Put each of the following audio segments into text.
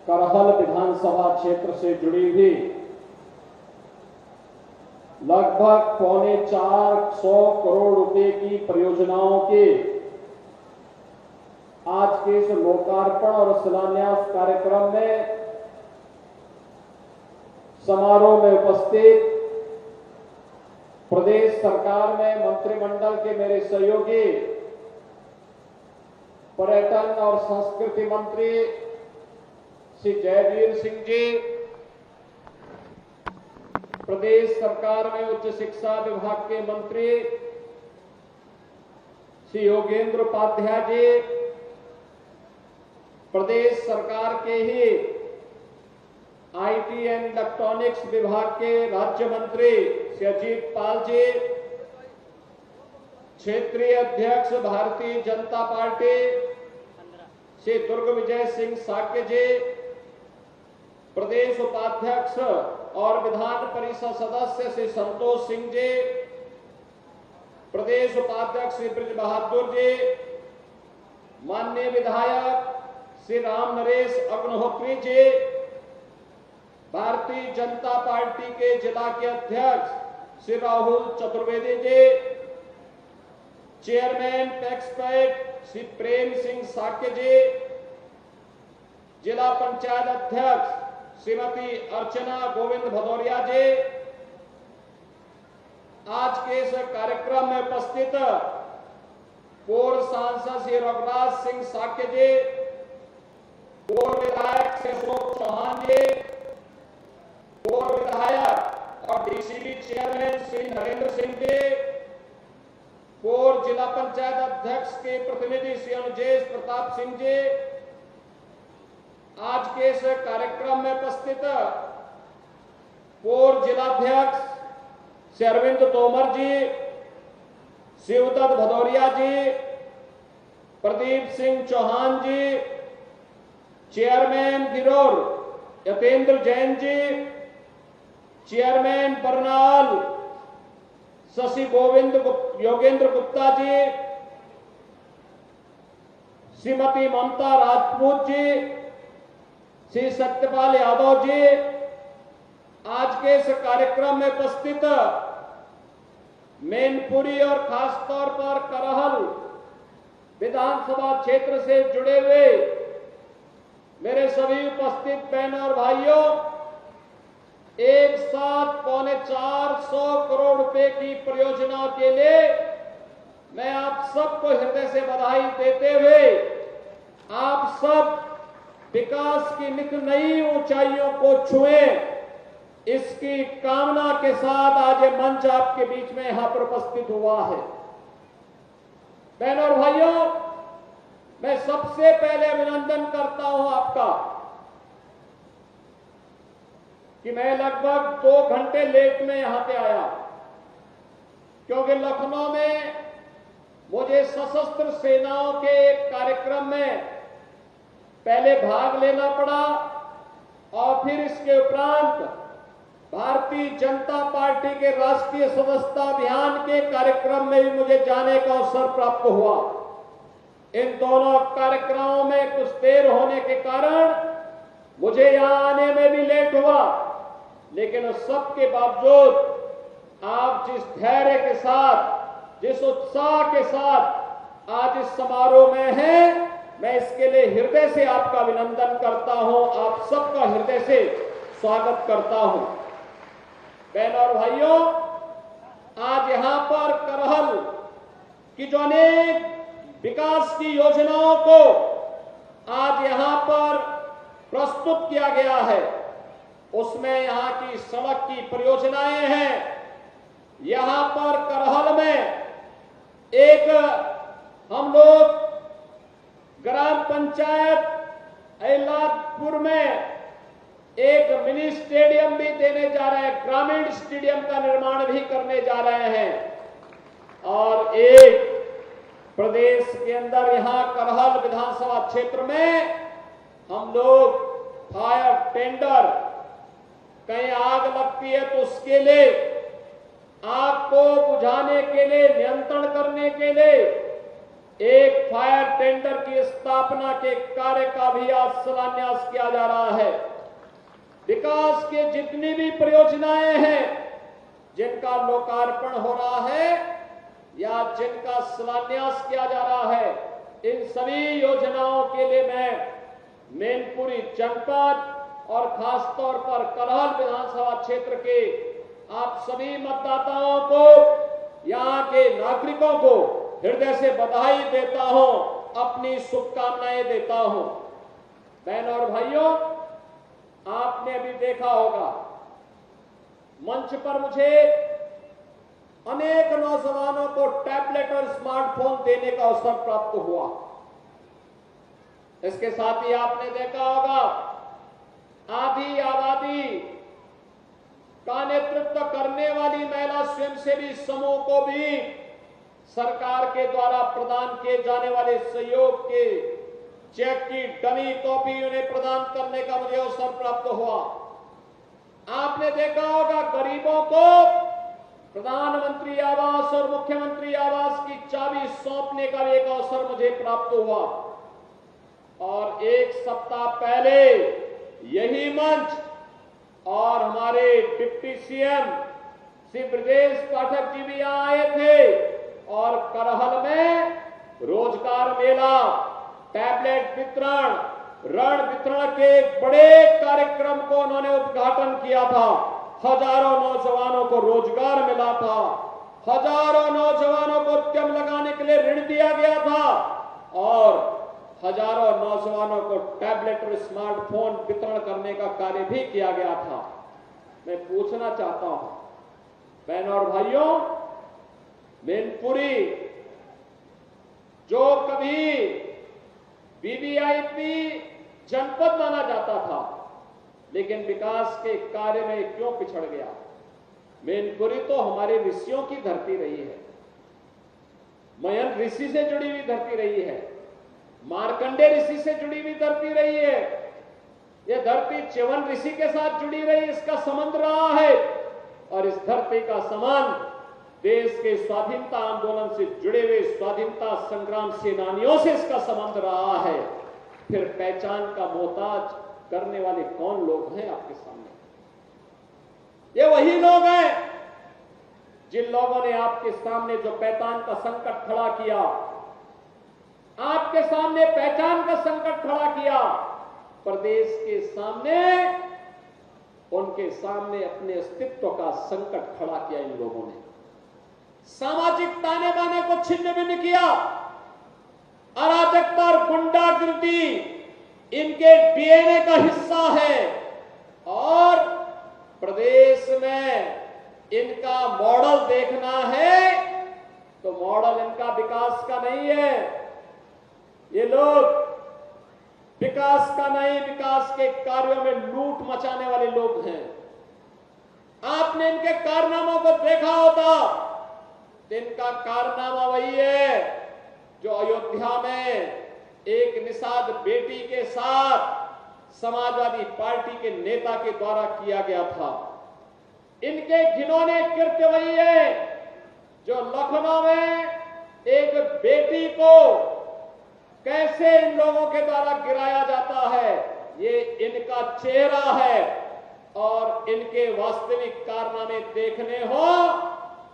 करहल विधानसभा क्षेत्र से जुड़ी हुई लगभग 450 करोड़ रुपए की परियोजनाओं के आज के इस लोकार्पण और शिलान्यास कार्यक्रम में समारोह में उपस्थित प्रदेश सरकार में मंत्रिमंडल के मेरे सहयोगी पर्यटन और संस्कृति मंत्री श्री जयवीर सिंह जी, प्रदेश सरकार में उच्च शिक्षा विभाग के मंत्री श्री योगेंद्र उपाध्याय जी, प्रदेश सरकार के ही आईटी एंड इलेक्ट्रॉनिक्स विभाग के राज्य मंत्री श्री अजीत पाल जी, क्षेत्रीय अध्यक्ष भारतीय जनता पार्टी श्री दुर्ग विजय सिंह साक्य जी, प्रदेश उपाध्यक्ष और विधान परिषद सदस्य श्री संतोष सिंह जी, प्रदेश उपाध्यक्ष श्री ब्रिज बहादुर जी, माननीय विधायक श्री राम नरेश अग्निहोत्री जी, भारतीय जनता पार्टी के जिला के अध्यक्ष श्री राहुल चतुर्वेदी जी, चेयरमैन पैक्सपैट श्री प्रेम सिंह साक्य जी, जिला पंचायत अध्यक्ष श्रीमती अर्चना गोविंद भदौरिया जी, आज के इस कार्यक्रम में उपस्थित पूर्व सांसद श्री रघुराज सिंह साक्य जी, पूर्व विधायक श्री अशोक चौहान जी, पूर्व विधायक और डीसीबी चेयरमैन श्री नरेंद्र सिंह जी, पूर्व जिला पंचायत अध्यक्ष के प्रतिनिधि श्री अनुजेश प्रताप सिंह जी, आज के इस कार्यक्रम में उपस्थित पूर्व जिलाध्यक्ष श्री अरविंद तोमर जी, शिवदत्त भदौरिया जी, प्रदीप सिंह चौहान जी, चेयरमैन गिरोर यतेंद्र जैन जी, चेयरमैन बरनाल शशि गोविंद योगेंद्र गुप्ता जी, श्रीमती ममता राजपूत जी, श्री सत्यपाल यादव जी, आज के इस कार्यक्रम में उपस्थित मैनपुरी और खासतौर पर करहल विधानसभा क्षेत्र से जुड़े हुए मेरे सभी उपस्थित बहनों और भाइयों, एक साथ 450 करोड़ रुपए की परियोजना के लिए मैं आप सबको हृदय से बधाई देते हुए आप सब विकास की नित नई ऊंचाइयों को छुएं, इसकी कामना के साथ आज ये मंच आपके बीच में यहां पर उपस्थित हुआ है। बहनों और भाइयों, मैं सबसे पहले अभिनंदन करता हूं आपका कि मैं लगभग 2 घंटे लेट में यहां पे आया, क्योंकि लखनऊ में मुझे सशस्त्र सेनाओं के एक कार्यक्रम में पहले भाग लेना पड़ा और फिर इसके उपरांत भारतीय जनता पार्टी के राष्ट्रीय सदस्यता अभियान के कार्यक्रम में भी मुझे जाने का अवसर प्राप्त हुआ। इन दोनों कार्यक्रमों में कुछ देर होने के कारण मुझे यहां आने में भी लेट हुआ, लेकिन उस सब के बावजूद आप जिस धैर्य के साथ, जिस उत्साह के साथ आज इस समारोह में हैं, मैं इसके लिए हृदय से आपका अभिनंदन करता हूं, आप सबका हृदय से स्वागत करता हूं। बहनों और भाइयों, आज यहां पर करहल की जो अनेक विकास की योजनाओं को आज यहां पर प्रस्तुत किया गया है, उसमें यहां की सड़क की परियोजनाएं हैं। यहां पर करहल में एक हम लोग ग्राम पंचायत एलादपुर में एक मिनी स्टेडियम भी देने जा रहे हैं, ग्रामीण स्टेडियम का निर्माण भी करने जा रहे हैं। और एक प्रदेश के अंदर यहां करहल विधानसभा क्षेत्र में हम लोग फायर टेंडर, कहीं आग लगती है तो उसके लिए, आग को बुझाने के लिए, नियंत्रण करने के लिए एक फायर टेंडर की स्थापना के कार्य का भी आज शिलान्यास किया जा रहा है। विकास के जितनी भी परियोजनाएं हैं जिनका लोकार्पण हो रहा है या जिनका शिलान्यास किया जा रहा है, इन सभी योजनाओं के लिए मैं मैनपुरी जनपद और खासतौर पर करहल विधानसभा क्षेत्र के आप सभी मतदाताओं को, यहां के नागरिकों को हृदय से बधाई देता हूं, अपनी शुभकामनाएं देता हूं। बहनों और भाइयों, आपने अभी देखा होगा मंच पर मुझे अनेक नौजवानों को टैबलेट और स्मार्टफोन देने का अवसर प्राप्त हुआ। इसके साथ ही आपने देखा होगा आधी आबादी का नेतृत्व करने वाली महिला स्वयंसेवी समूह को भी सरकार के द्वारा प्रदान किए जाने वाले सहयोग के चेक की डमी कॉपी उन्हें प्रदान करने का मुझे अवसर प्राप्त हुआ। आपने देखा होगा गरीबों को प्रधानमंत्री आवास और मुख्यमंत्री आवास की चाबी सौंपने का एक अवसर मुझे प्राप्त हुआ। और एक सप्ताह पहले यही मंच और हमारे डिप्टी सीएम श्री ब्रजेश पाठक जी भी यहां आए थे और करहल में रोजगार मेला, टैबलेट वितरण, ऋण वितरण के बड़े कार्यक्रम को उन्होंने उद्घाटन किया था। हजारों नौजवानों को रोजगार मिला था, हजारों नौजवानों को उद्यम लगाने के लिए ऋण दिया गया था और हजारों नौजवानों को टैबलेट और स्मार्टफोन वितरण करने का कार्य भी किया गया था। मैं पूछना चाहता हूं बहनों और भाइयों, मैनपुरी जो कभी वीवीआईपी जनपद माना जाता था, लेकिन विकास के कार्य में क्यों पिछड़ गया? मैनपुरी तो हमारे ऋषियों की धरती रही है, मयन ऋषि से जुड़ी हुई धरती रही है, मार्कंडे ऋषि से जुड़ी हुई धरती रही है, यह धरती च्यवन ऋषि के साथ जुड़ी रही, इसका संबंध रहा है। और इस धरती का संबंध देश के स्वाधीनता आंदोलन से जुड़े हुए स्वाधीनता संग्राम सेनानियों से इसका संबंध रहा है। फिर पहचान का मोहताज करने वाले कौन लोग हैं आपके सामने? ये वही लोग हैं जिन लोगों ने आपके सामने जो पहचान का संकट खड़ा किया, आपके सामने पहचान का संकट खड़ा किया, प्रदेश के सामने, उनके सामने अपने अस्तित्व का संकट खड़ा किया। इन लोगों ने सामाजिक ताने बाने को छिन्न भिन्न किया, अराजकता और गुंडागिर्दी इनके डीएनए का हिस्सा है और प्रदेश में इनका मॉडल देखना है तो मॉडल इनका विकास का नहीं है। ये लोग विकास का नहीं, विकास के कार्यों में लूट मचाने वाले लोग हैं। आपने इनके कारनामों को देखा होता, इनका कारनामा वही है जो अयोध्या में एक निषाद बेटी के साथ समाजवादी पार्टी के नेता के द्वारा किया गया था। इनके घिनौने कृत्य वही है जो लखनऊ में एक बेटी को कैसे इन लोगों के द्वारा गिराया जाता है, ये इनका चेहरा है। और इनके वास्तविक कारनामे देखने हो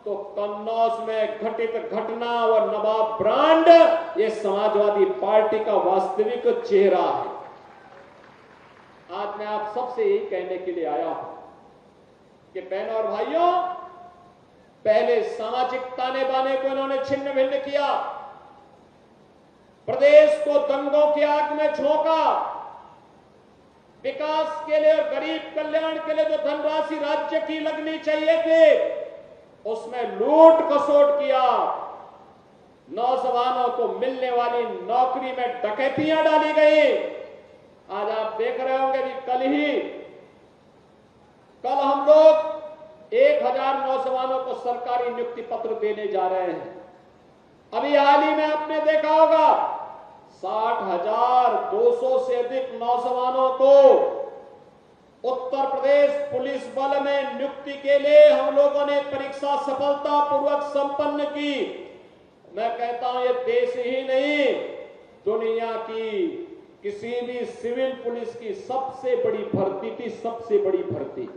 तो कन्नौज में घटित घटना और नवाब ब्रांड ये समाजवादी पार्टी का वास्तविक चेहरा है। आज मैं आप सबसे यही कहने के लिए आया हूं कि बहनों और भाइयों, पहले सामाजिक ताने बाने को इन्होंने छिन्न भिन्न किया, प्रदेश को दंगों की आग में झोंका, विकास के लिए और गरीब कल्याण के लिए जो धनराशि राज्य की लगनी चाहिए थी उसमें लूट खसोट किया, नौजवानों को मिलने वाली नौकरी में डकैतियां डाली गई। आज आप देख रहे होंगे कि कल हम लोग 1000 नौजवानों को सरकारी नियुक्ति पत्र देने जा रहे हैं। अभी हाल ही में आपने देखा होगा 60,200 से अधिक नौजवानों को उत्तर प्रदेश पुलिस बल में नियुक्ति के लिए हम लोगों ने परीक्षा सफलतापूर्वक संपन्न की मैं कहता हूं ये देश ही नहीं, दुनिया की किसी भी सिविल पुलिस की सबसे बड़ी भर्ती थी, सबसे बड़ी भर्ती।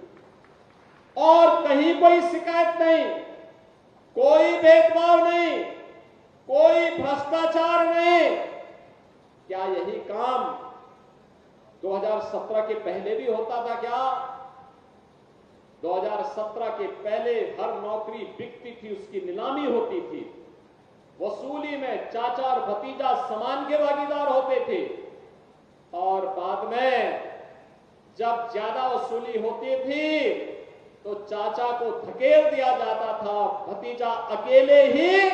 और कहीं कोई शिकायत नहीं, कोई भेदभाव नहीं, कोई भ्रष्टाचार नहीं। क्या यही काम 2017 के पहले भी होता था क्या? 2017 के पहले हर नौकरी बिकती थी, उसकी नीलामी होती थी, वसूली में चाचा और भतीजा समान के भागीदार होते थे, और बाद में जब ज्यादा वसूली होती थी तो चाचा को धकेल दिया जाता था, भतीजा अकेले ही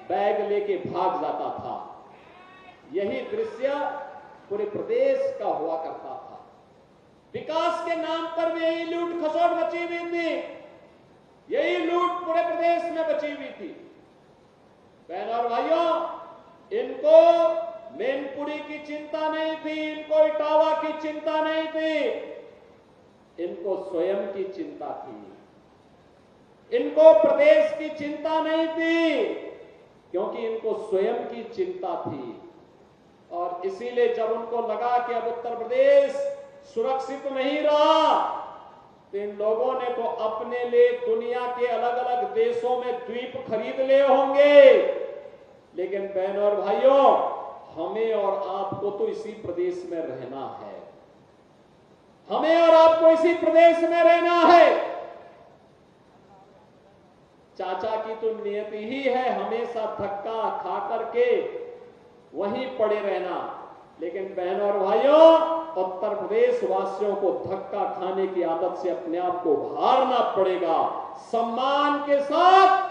बैग लेके भाग जाता था। यही दृश्य पूरे प्रदेश का हुआ करता था। विकास के नाम पर भी यही लूट खसोट मची हुई थी, यही लूट पूरे प्रदेश में बची हुई थी। बहनों और भाइयों, इनको मैनपुरी की चिंता नहीं थी, इनको इटावा की चिंता नहीं थी, इनको स्वयं की चिंता थी। इनको प्रदेश की चिंता नहीं थी, क्योंकि इनको स्वयं की चिंता थी। और इसीलिए जब उनको लगा कि अब उत्तर प्रदेश सुरक्षित नहीं रहा, तो इन लोगों ने तो अपने लिए दुनिया के अलग अलग देशों में द्वीप खरीद लिए होंगे, लेकिन बहनों और भाइयों, हमें और आपको तो इसी प्रदेश में रहना है, हमें और आपको इसी प्रदेश में रहना है। चाचा की तो नियति ही है हमेशा धक्का खा करके वहीं पड़े रहना, लेकिन बहनों और भाइयों, उत्तर प्रदेश वासियों को धक्का खाने की आदत से अपने आप को उभारना पड़ेगा। सम्मान के साथ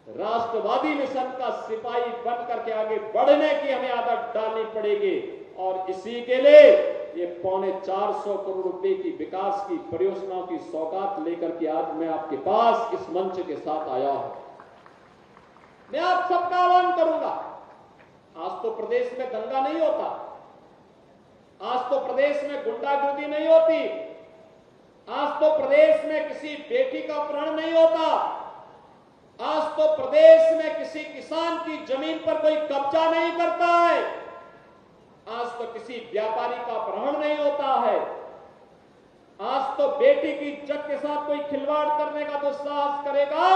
राष्ट्रवादी मिशन का सिपाही बन करके आगे बढ़ने की हमें आदत डालनी पड़ेगी। और इसी के लिए ये 450 करोड़ रुपए की विकास की परियोजनाओं की सौगात लेकर के आज मैं आपके पास इस मंच के साथ आया हूं। मैं आप सबका आह्वान करूंगा, आज तो प्रदेश में दंगा नहीं होता, आज तो प्रदेश में गुंडागर्दी नहीं होती, आज तो प्रदेश में किसी बेटी का अपहरण नहीं होता, आज तो प्रदेश में किसी किसान की जमीन पर कोई कब्जा नहीं करता है, आज तो किसी व्यापारी का अपहरण नहीं होता है, आज तो बेटी की इज्जत के साथ कोई खिलवाड़ करने का दुस्साहस करेगा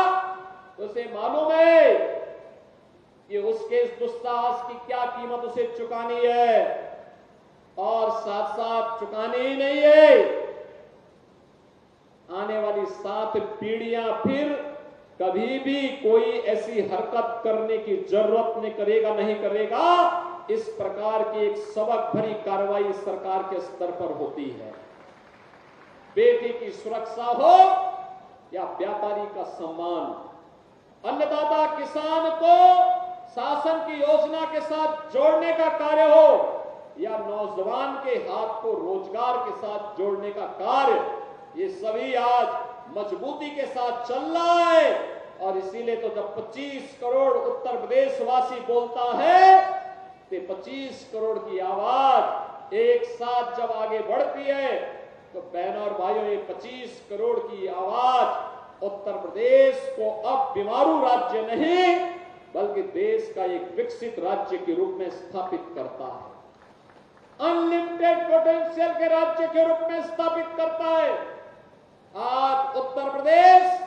तो उसे मालूम है कि उसके इस दुस्साहस की क्या कीमत उसे चुकानी है, और साथ साथ चुकानी ही नहीं है, आने वाली 7 पीढ़ियां फिर कभी भी कोई ऐसी हरकत करने की जरूरत नहीं करेगा। इस प्रकार की एक सबक भरी कार्रवाई सरकार के स्तर पर होती है। बेटी की सुरक्षा हो या व्यापारी का सम्मान, अन्नदाता किसान को शासन की योजना के साथ जोड़ने का कार्य हो या नौजवान के हाथ को रोजगार के साथ जोड़ने का कार्य, ये सभी आज मजबूती के साथ चल रहा है। और इसीलिए तो जब 25 करोड़ उत्तर प्रदेश वासी बोलता है तो 25 करोड़ की आवाज एक साथ जब आगे बढ़ती है तो बहनों और भाइयों, ये 25 करोड़ की आवाज उत्तर प्रदेश को अब बीमारू राज्य नहीं बल्कि देश का एक विकसित राज्य के रूप में स्थापित करता है, अनलिमिटेड पोटेंशियल के राज्य के रूप में स्थापित करता है। आज उत्तर प्रदेश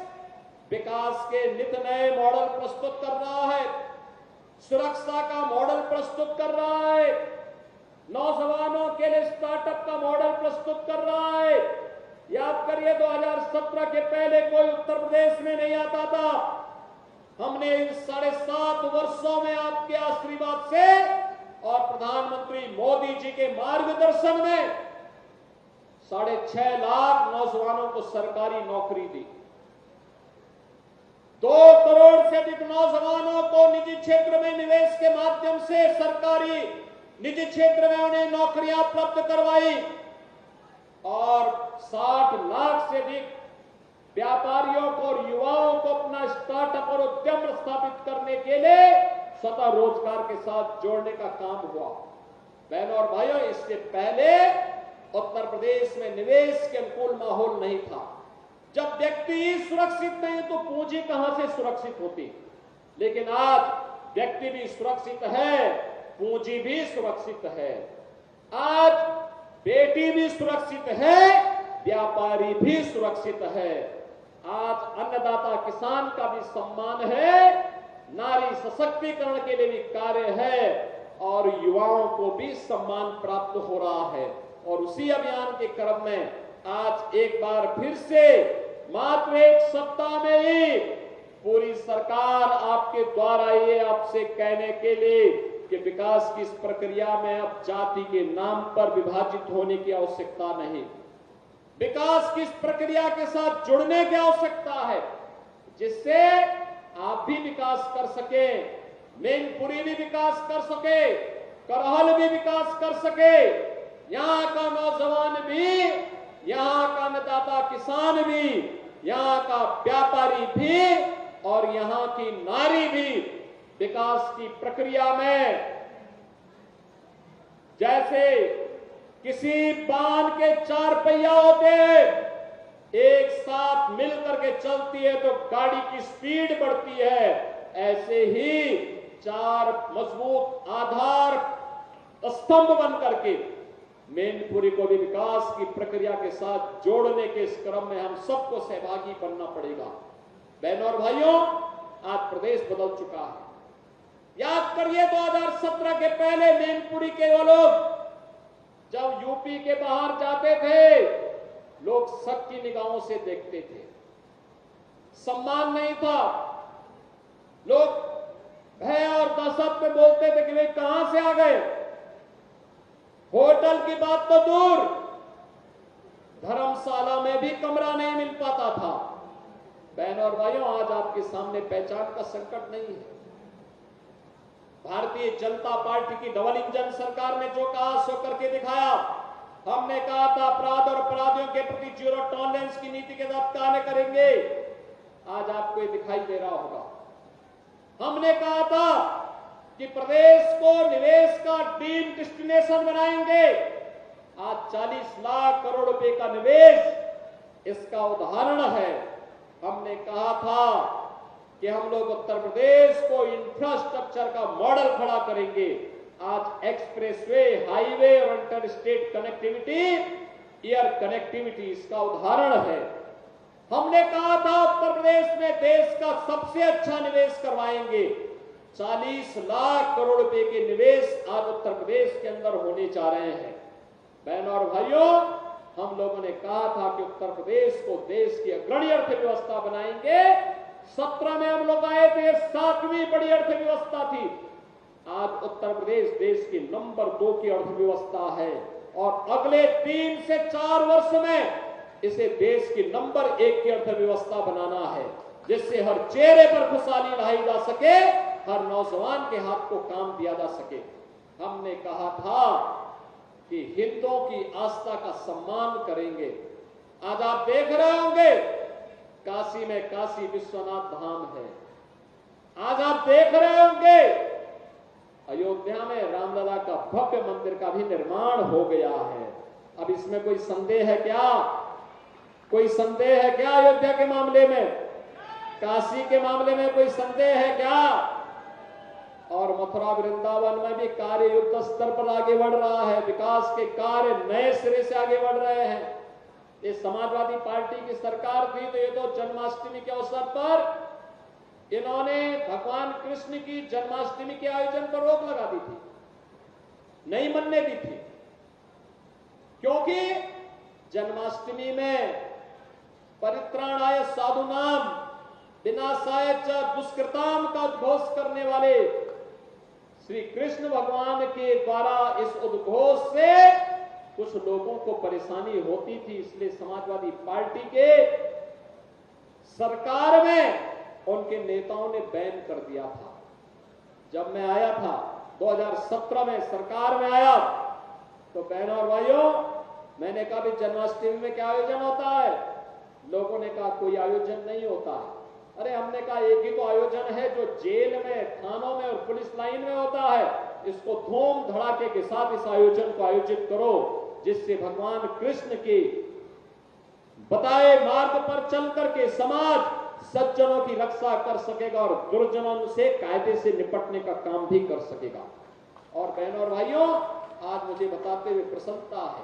विकास के नित नए मॉडल प्रस्तुत कर रहा है, सुरक्षा का मॉडल प्रस्तुत कर रहा है, नौजवानों के लिए स्टार्टअप का मॉडल प्रस्तुत कर रहा है। याद करिए 2017 के पहले कोई उत्तर प्रदेश में नहीं आता था। हमने इन 7.5 वर्षों में आपके आशीर्वाद से और प्रधानमंत्री मोदी जी के मार्गदर्शन में 6.5 लाख नौजवानों को सरकारी नौकरी दी, 2 करोड़ से अधिक नौजवानों को निजी क्षेत्र में निवेश के माध्यम से सरकारी निजी क्षेत्र में उन्हें नौकरियां उपलब्ध करवाई और 60 लाख से अधिक व्यापारियों को और युवाओं को अपना स्टार्टअप और उद्यम स्थापित करने के लिए स्वतः रोजगार के साथ जोड़ने का काम हुआ। बहनों और भाइयों, इससे पहले उत्तर प्रदेश में निवेश के अनुकूल माहौल नहीं था। जब व्यक्ति सुरक्षित नहीं तो पूंजी कहां से सुरक्षित होती। लेकिन आज व्यक्ति भी सुरक्षित है, पूंजी भी सुरक्षित है। आज बेटी भी सुरक्षित है, व्यापारी भी सुरक्षित है। आज अन्नदाता किसान का भी सम्मान है, नारी सशक्तिकरण के लिए भी कार्य है और युवाओं को भी सम्मान प्राप्त हो रहा है। और उसी अभियान के क्रम में आज एक बार फिर से मात्र एक सप्ताह में ही पूरी सरकार आपके द्वारा ये आपसे कहने के लिए कि विकास की इस प्रक्रिया में अब जाति के नाम पर विभाजित होने की आवश्यकता नहीं, विकास की इस प्रक्रिया के साथ जुड़ने की आवश्यकता है, जिससे आप भी विकास कर सके, मैनपुरी भी विकास कर सके, करहल भी विकास कर सके, यहाँ का नौजवान भी, यहाँ का अन्नदाता किसान भी, यहाँ का व्यापारी भी और यहाँ की नारी भी विकास की प्रक्रिया में जैसे किसी वाहन के 4 पहिया होते हैं, एक साथ मिलकर के चलती है तो गाड़ी की स्पीड बढ़ती है, ऐसे ही 4 मजबूत आधार स्तंभ बन करके मैनपुरी को भी विकास की प्रक्रिया के साथ जोड़ने के इस क्रम में हम सबको सहभागी बनना पड़ेगा। बहनों और भाइयों, आज प्रदेश बदल चुका है। याद करिए 2017 के पहले मैनपुरी के वो लोग जब यूपी के बाहर जाते थे, लोग सबकी निगाहों से देखते थे, सम्मान नहीं था, लोग भय और दहशत में बोलते थे कि वे कहां से आ गए। होटल की बात तो दूर, धर्मशाला में भी कमरा नहीं मिल पाता था। बहनों और भाइयों, आज आपके सामने पहचान का संकट नहीं है। भारतीय जनता पार्टी की डबल इंजन सरकार ने जो कहा सो करके दिखाया। हमने कहा था अपराध और अपराधियों के प्रति जीरो टॉलरेंस की नीति के तहत कार्य करेंगे, आज आपको ये दिखाई दे रहा होगा। हमने कहा था कि प्रदेश को निवेश का ड्रीम डेस्टिनेशन बनाएंगे, आज 40 लाख करोड़ रुपए का निवेश इसका उदाहरण है। हमने कहा था कि हम लोग उत्तर प्रदेश को इंफ्रास्ट्रक्चर का मॉडल खड़ा करेंगे, आज एक्सप्रेसवे, हाईवे और inter state connectivity, air connectivity इसका उदाहरण है। हमने कहा था उत्तर प्रदेश में देश का सबसे अच्छा निवेश करवाएंगे, 40 लाख करोड़ रुपए के निवेश आज उत्तर प्रदेश के अंदर होने जा रहे हैं। बहनों और भाइयों, हम लोगों ने कहा था कि उत्तर प्रदेश को देश की अग्रणी अर्थव्यवस्था बनाएंगे। 17 में हम लोग आए थे, 7वीं बड़ी अर्थव्यवस्था थी, आज उत्तर प्रदेश देश की नंबर 2 की अर्थव्यवस्था है और अगले 3 से 4 वर्ष में इसे देश की नंबर 1 की अर्थव्यवस्था बनाना है, जिससे हर चेहरे पर खुशहाली लाई जा सके, हर नौजवान के हाथ को काम दिया जा सके। हमने कहा था कि हिंदुओं की आस्था का सम्मान करेंगे। आज आप देख रहे होंगे काशी में काशी विश्वनाथ धाम है, आज आप देख रहे होंगे अयोध्या में रामलला का भव्य मंदिर का भी निर्माण हो गया है। अब इसमें कोई संदेह है क्या? कोई संदेह है क्या? अयोध्या के मामले में, काशी के मामले में कोई संदेह है क्या? और मथुरा वृंदावन में भी कार्य युद्ध स्तर पर आगे बढ़ रहा है, विकास के कार्य नए सिरे से आगे बढ़ रहे हैं। ये समाजवादी पार्टी की सरकार थी तो ये तो जन्माष्टमी के अवसर पर इन्होंने भगवान कृष्ण की जन्माष्टमी के आयोजन पर रोक लगा दी थी, नहीं मनने दी थी, क्योंकि जन्माष्टमी में परित्राणाय साधुनाम विनाशाय च दुष्कृताम का उद्घोष करने वाले श्री कृष्ण भगवान के द्वारा इस उद्घोष से कुछ लोगों को परेशानी होती थी, इसलिए समाजवादी पार्टी के सरकार में उनके नेताओं ने बैन कर दिया था। जब मैं आया था 2017 में सरकार में आया तो बहनों और भाइयों, मैंने कहा भी जन्माष्टमी में क्या आयोजन होता है? लोगों ने कहा कोई आयोजन नहीं होता है। अरे हमने कहा एक ही तो आयोजन है जो जेल में, थानों में और पुलिस लाइन में होता है, इसको धूम धड़ाके के साथ इस आयोजन को आयोजित करो, जिससे भगवान कृष्ण के बताए मार्ग पर चल करके समाज सज्जनों की रक्षा कर सकेगा और दुर्जनों से कायदे से निपटने का काम भी कर सकेगा। और बहनों और भाइयों, आज मुझे बताते हुए प्रसन्नता है,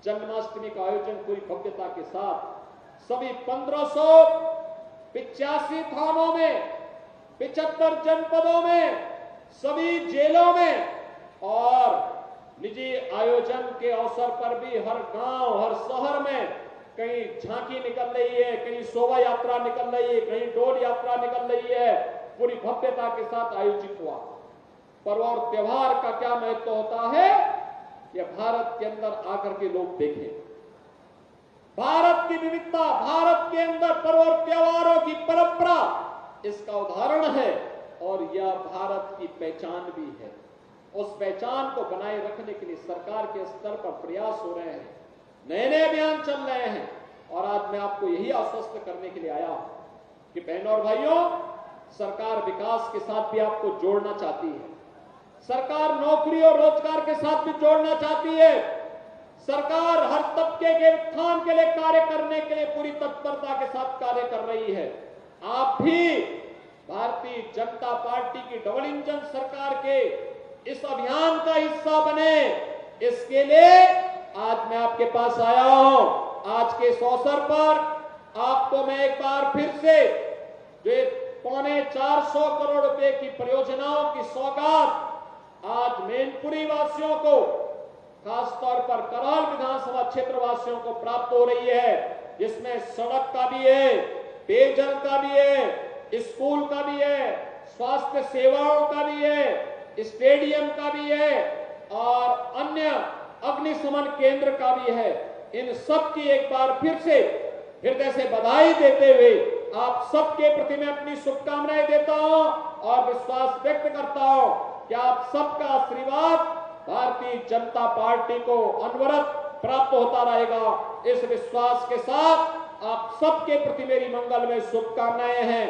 जन्माष्टमी का आयोजन पूरी भव्यता के साथ सभी 1585 थानों में, 75 जनपदों में, सभी जेलों में और निजी आयोजन के अवसर पर भी हर गांव, हर शहर में कहीं झांकी निकल रही है, कहीं शोभा यात्रा निकल रही है, कहीं डोल यात्रा निकल रही है, पूरी भव्यता के साथ आयोजित हुआ। पर्व और त्योहार का क्या महत्व होता है, यह भारत के अंदर आकर के लोग देखें। भारत की विविधता, भारत के अंदर पर्व और त्योहारों की परंपरा इसका उदाहरण है और यह भारत की पहचान भी है। उस पहचान को बनाए रखने के लिए सरकार के स्तर पर प्रयास हो रहे हैं, नए नए अभियान चल रहे हैं। और आज मैं आपको यही आश्वस्त करने के लिए आया हूं कि बहनों और भाइयों, सरकार विकास के साथ भी आपको जोड़ना चाहती है, सरकार नौकरी और रोजगार के साथ भी जोड़ना चाहती है, सरकार हर तबके के उत्थान के लिए कार्य करने के लिए पूरी तत्परता के साथ कार्य कर रही है। आप भी भारतीय जनता पार्टी की डबल इंजन सरकार के इस अभियान का हिस्सा बने, इसके लिए आज मैं आपके पास आया हूं। आज के इस अवसर पर आपको मैं एक बार फिर से जो 450 करोड़ रुपए की परियोजनाओं की सौगात आज मैनपुरी वासियों को, खासतौर पर करहल विधानसभा क्षेत्र वासियों को प्राप्त हो रही है, जिसमें सड़क का भी है, पेयजल का भी है, स्कूल का भी है, स्वास्थ्य सेवाओं का भी है, स्टेडियम का भी है और अन्य अग्निशमन केंद्र का भी है। इन सब की एक बार फिर से हृदय से बधाई देते हुए आप सबके प्रति मैं अपनी शुभकामनाएं देता हूं और विश्वास व्यक्त करता हूं कि आप सबका आशीर्वाद भारतीय जनता पार्टी को अनवरत प्राप्त होता रहेगा। इस विश्वास के साथ आप सबके प्रति मेरी मंगलमय शुभकामनाएं हैं।